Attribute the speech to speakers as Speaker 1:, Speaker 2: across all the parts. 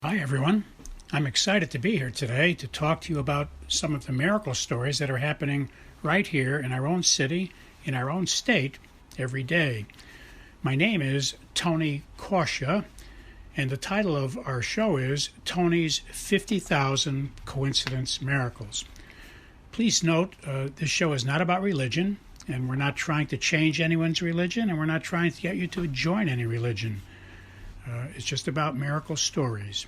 Speaker 1: Hi, everyone. I'm excited to be here today to talk to you about some of the miracle stories that are happening right here in our own city, in our own state, every day. My name is Tony Kausha, and the title of our show is Tony's 50,000 Coincidence Miracles. Please note, this show is not about religion, and we're not trying to change anyone's religion, and we're not trying to get you to join any religion. It's just about miracle stories.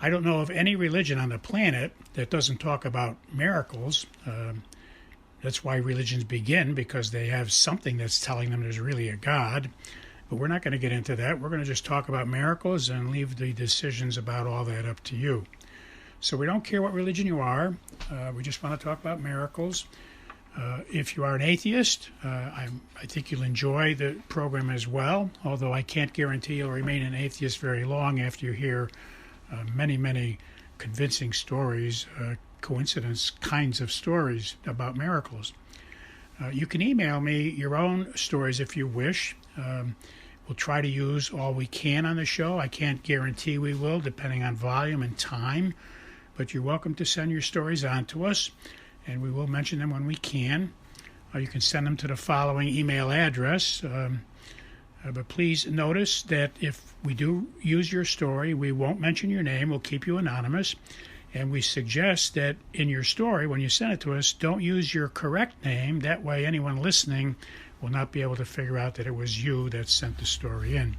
Speaker 1: I don't know of any religion on the planet that doesn't talk about miracles. That's why religions begin, because they have something that's telling them there's really a God. But we're not going to get into that. We're going to just talk about miracles and leave the decisions about all that up to you. So we don't care what religion you are. We just want to talk about miracles. If you are an atheist, I think you'll enjoy the program as well, although I can't guarantee you'll remain an atheist very long after you hear many convincing stories, coincidence kinds of stories about miracles. You can email me your own stories if you wish. We'll try to use all we can on the show. I can't guarantee we will, depending on volume and time, but you're welcome to send your stories on to us, and we will mention them when we can. You can send them to the following email address. But please notice that if we do use your story, we won't mention your name. We'll keep you anonymous. And we suggest that in your story, when you send it to us, don't use your correct name. That way anyone listening will not be able to figure out that it was you that sent the story in.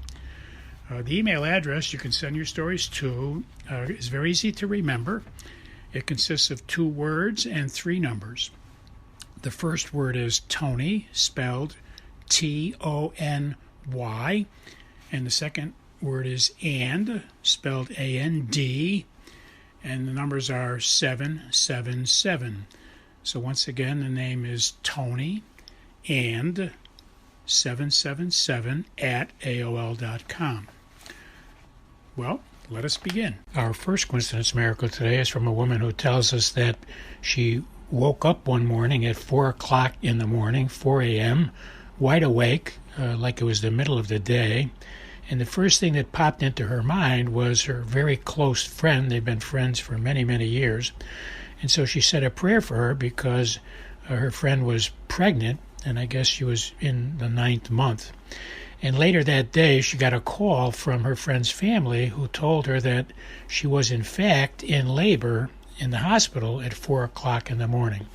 Speaker 1: The email address you can send your stories to is very easy to remember. It consists of 2 words and 3 numbers. The first word is Tony, spelled Tony, and the second word is and, spelled A-N-D, and the numbers are 777. So once again, the name is Tony and 777 at AOL.com. Well, let us begin. Our first coincidence miracle today is from a woman who tells us that she woke up one morning at 4 o'clock in the morning, 4 a.m., wide awake, like it was the middle of the day. And the first thing that popped into her mind was her very close friend. They've been friends for many years. And so she said a prayer for her because her friend was pregnant, and I guess she was in the 9th month. And later that day, she got a call from her friend's family who told her that she was in fact in labor in the hospital at 4 o'clock in the morning.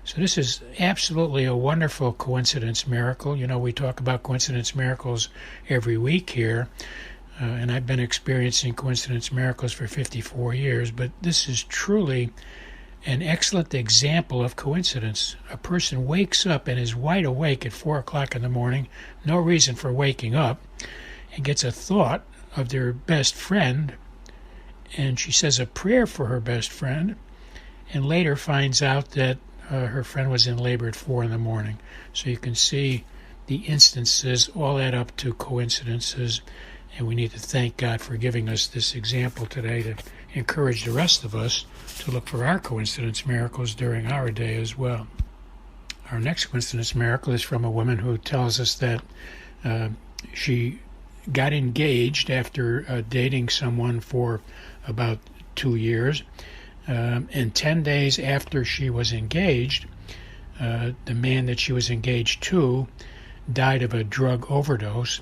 Speaker 1: So this is absolutely a wonderful coincidence miracle. You know, we talk about coincidence miracles every week here, and I've been experiencing coincidence miracles for 54 years, but this is truly an excellent example of coincidence. A person wakes up and is wide awake at 4 o'clock in the morning, no reason for waking up, and gets a thought of their best friend, and she says a prayer for her best friend, and later finds out that her friend was in labor at 4 in the morning. So you can see the instances all add up to coincidences, and we need to thank God for giving us this example today to encourage the rest of us to look for our coincidence miracles during our day as well. Our next coincidence miracle is from a woman who tells us that she got engaged after dating someone for about 2 years. And 10 days after she was engaged, the man that she was engaged to died of a drug overdose,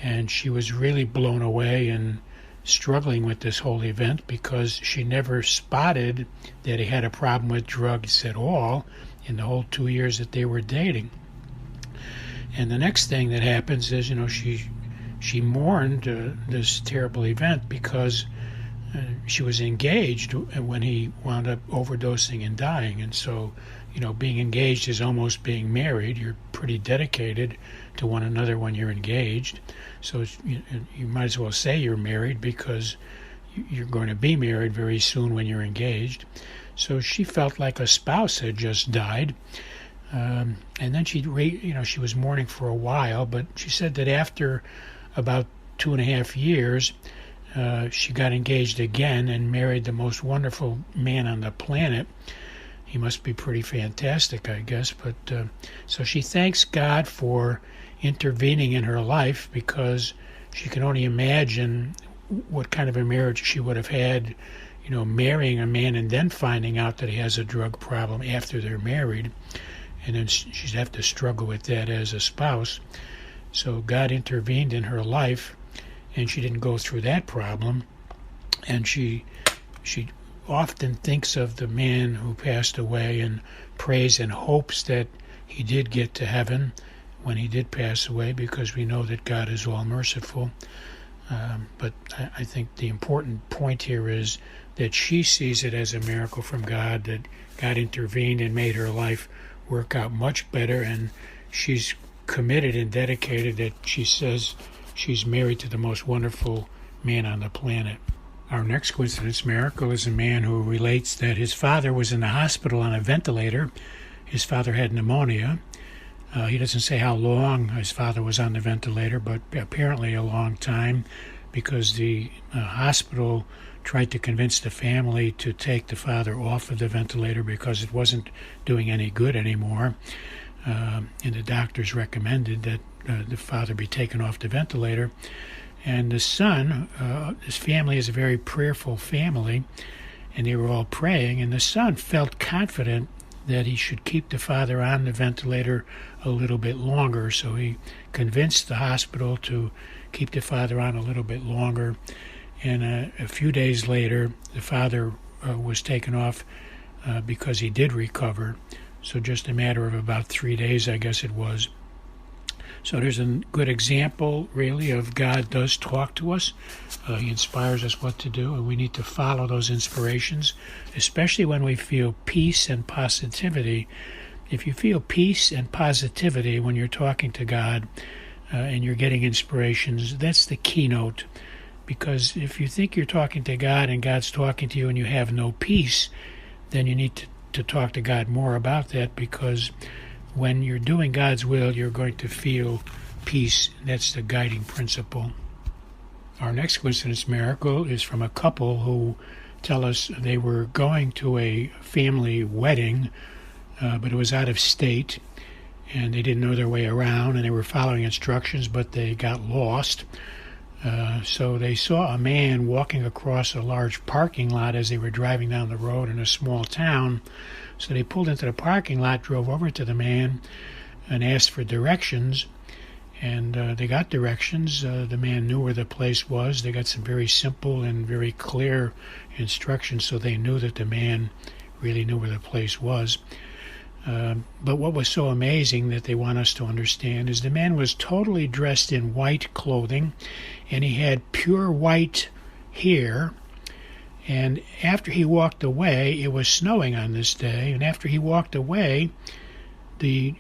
Speaker 1: and she was really blown away and struggling with this whole event because she never spotted that he had a problem with drugs at all in the whole 2 years that they were dating. And the next thing that happens is, she mourned this terrible event because she was engaged when he wound up overdosing and dying. And so, being engaged is almost being married. You're pretty dedicated to one another when you're engaged. So you might as well say you're married because you're going to be married very soon when you're engaged. So she felt like a spouse had just died. And then she was mourning for a while, but she said that after about 2.5 years, she got engaged again and married the most wonderful man on the planet. He must be pretty fantastic, I guess. But so she thanks God for intervening in her life because she can only imagine what kind of a marriage she would have had, marrying a man and then finding out that he has a drug problem after they're married. And then she'd have to struggle with that as a spouse. So God intervened in her life, and she didn't go through that problem. And she often thinks of the man who passed away and prays and hopes that he did get to heaven when he did pass away, because we know that God is all merciful. But I think the important point here is that she sees it as a miracle from God, that God intervened and made her life work out much better, and she's committed and dedicated that she says she's married to the most wonderful man on the planet. Our next coincidence miracle is a man who relates that his father was in the hospital on a ventilator. His father had pneumonia. He doesn't say how long his father was on the ventilator, but apparently a long time, because the hospital tried to convince the family to take the father off of the ventilator because it wasn't doing any good anymore. And the doctors recommended that the father be taken off the ventilator. And the son, his family is a very prayerful family, and they were all praying, and the son felt confident that he should keep the father on the ventilator a little bit longer. So he convinced the hospital to keep the father on a little bit longer. And a few days later, the father was taken off because he did recover. So just a matter of about 3 days, I guess it was. So there's a good example, really, of God does talk to us. He inspires us what to do, and we need to follow those inspirations, especially when we feel peace and positivity. If you feel peace and positivity when you're talking to God and you're getting inspirations, that's the keynote. Because if you think you're talking to God and God's talking to you and you have no peace, then you need to talk to God more about that, because when you're doing God's will, you're going to feel peace. That's the guiding principle. Our next coincidence miracle is from a couple who tell us they were going to a family wedding, but it was out of state, and they didn't know their way around, and they were following instructions, but they got lost. So they saw a man walking across a large parking lot as they were driving down the road in a small town. So they pulled into the parking lot, drove over to the man, and asked for directions. And they got directions. The man knew where the place was. They got some very simple and very clear instructions, so they knew that the man really knew where the place was. But what was so amazing that they want us to understand is the man was totally dressed in white clothing, and he had pure white hair. And after he walked away, it was snowing on this day, and after he walked away, the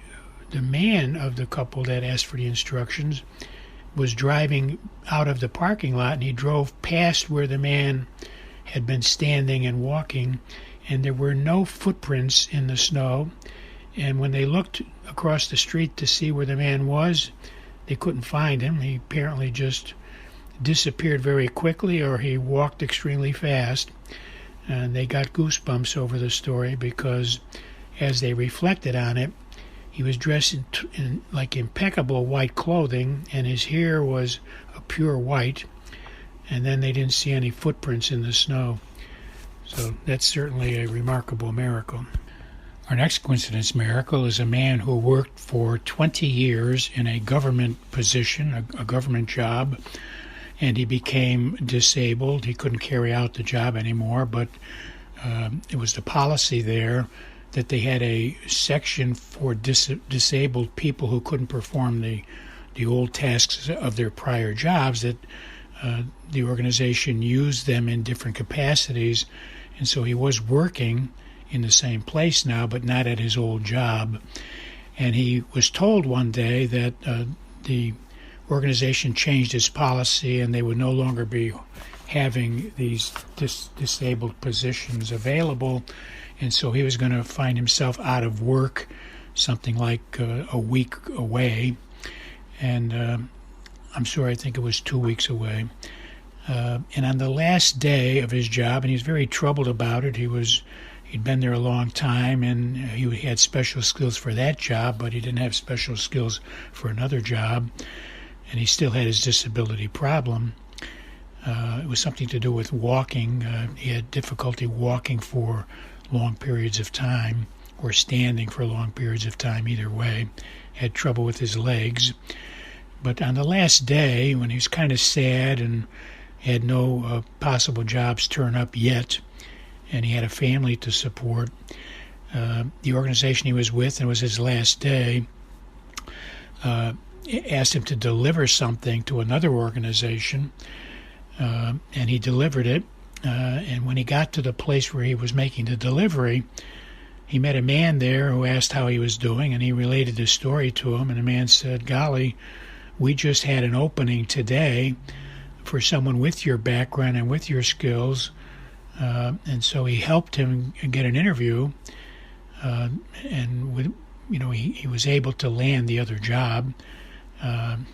Speaker 1: man of the couple that asked for the instructions was driving out of the parking lot, and he drove past where the man had been standing and walking, and there were no footprints in the snow. And when they looked across the street to see where the man was, they couldn't find him. He apparently just disappeared very quickly, or he walked extremely fast. And they got goosebumps over the story, because as they reflected on it, he was dressed in like impeccable white clothing, and his hair was a pure white, and then they didn't see any footprints in the snow. So that's certainly a remarkable miracle. Our next coincidence miracle is a man who worked for 20 years in a government position, a government job, and he became disabled. He couldn't carry out the job anymore, but it was the policy there that they had a section for disabled people who couldn't perform the old tasks of their prior jobs, that the organization used them in different capacities. And so he was working in the same place now, but not at his old job. And he was told one day that the organization changed its policy and they would no longer be having these disabled positions available. And so he was going to find himself out of work something like a week away. And I think it was 2 weeks away. And on the last day of his job, and he was very troubled about it, he'd been there a long time, and he had special skills for that job, but he didn't have special skills for another job, and he still had his disability problem. It was something to do with walking. He had difficulty walking for long periods of time, or standing for long periods of time, either way. Had trouble with his legs. But on the last day, when he was kind of sad and had no possible jobs turn up yet, and he had a family to support, the organization he was with, and it was his last day, asked him to deliver something to another organization, and he delivered it. And when he got to the place where he was making the delivery, he met a man there who asked how he was doing, and he related the story to him, and the man said, "Golly, we just had an opening today for someone with your background and with your skills." And so he helped him get an interview, and with, he was able to land the other job.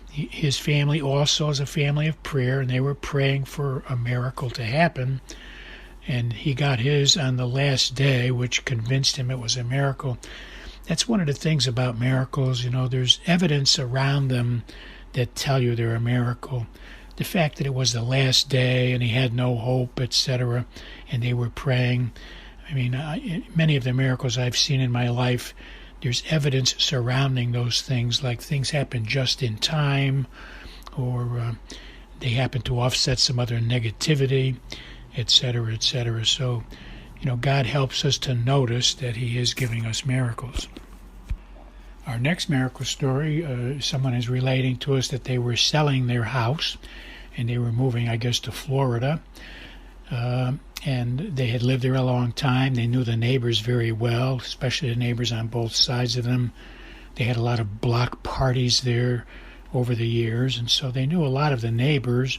Speaker 1: His family also is a family of prayer, and they were praying for a miracle to happen. And he got his on the last day, which convinced him it was a miracle. That's one of the things about miracles. There's evidence around them that tell you they're a miracle. The fact that it was the last day and he had no hope, etc., and they were praying. Many of the miracles I've seen in my life, there's evidence surrounding those things, like things happen just in time, or they happen to offset some other negativity, etc., etc. So, God helps us to notice that He is giving us miracles. Our next miracle story, someone is relating to us that they were selling their house, and they were moving, I guess, to Florida. And they had lived there a long time. They knew the neighbors very well, especially the neighbors on both sides of them. They had a lot of block parties there over the years, and so they knew a lot of the neighbors.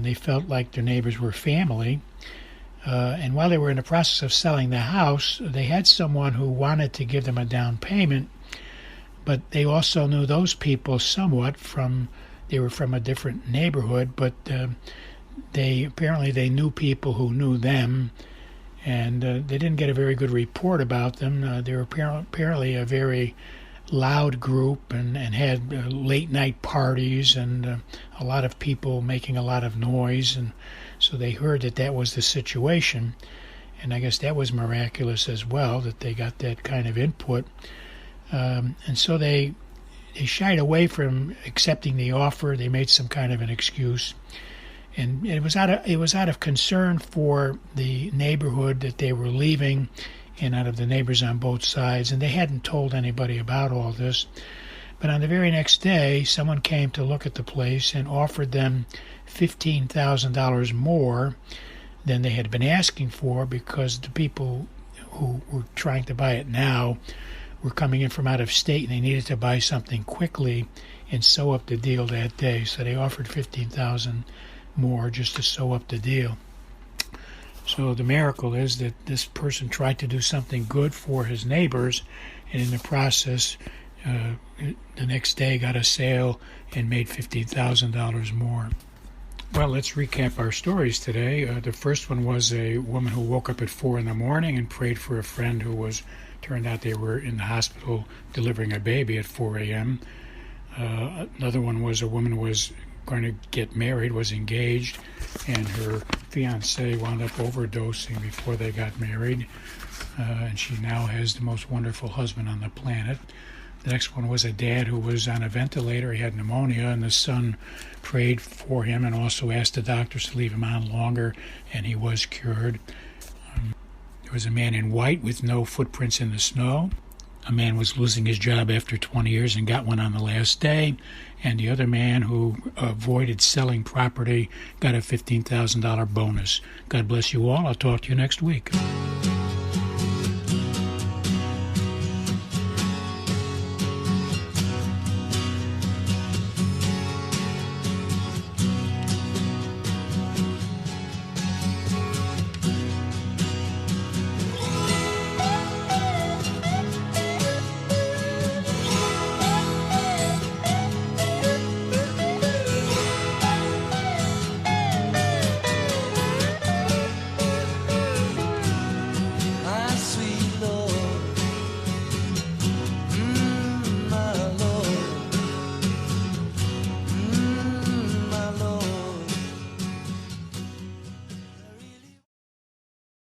Speaker 1: They felt like their neighbors were family. And while they were in the process of selling the house, they had someone who wanted to give them a down payment, but they also knew those people somewhat they were from a different neighborhood, but they knew people who knew them, and they didn't get a very good report about them. They were apparently a very loud group and had late night parties and a lot of people making a lot of noise, and so they heard that was the situation, and I guess that was miraculous as well, that they got that kind of input. And so they shied away from accepting the offer. They made some kind of an excuse. And it was out of concern for the neighborhood that they were leaving, and out of the neighbors on both sides. And they hadn't told anybody about all this. But on the very next day, someone came to look at the place and offered them $15,000 more than they had been asking for, because the people who were trying to buy it now were coming in from out of state, and they needed to buy something quickly and sew up the deal that day. So they offered $15,000 more just to sew up the deal. So the miracle is that this person tried to do something good for his neighbors, and in the process, the next day got a sale and made $15,000 more. Well, let's recap our stories today. The first one was a woman who woke up at 4 a.m. and prayed for a friend who turned out they were in the hospital delivering a baby at 4 a.m. Another one was a woman who was going to get married, was engaged, and her fiancé wound up overdosing before they got married, and she now has the most wonderful husband on the planet. The next one was a dad who was on a ventilator. He had pneumonia, and the son prayed for him and also asked the doctors to leave him on longer, and he was cured. There was a man in white with no footprints in the snow. A man was losing his job after 20 years and got one on the last day. And the other man who avoided selling property got a $15,000 bonus. God bless you all. I'll talk to you next week.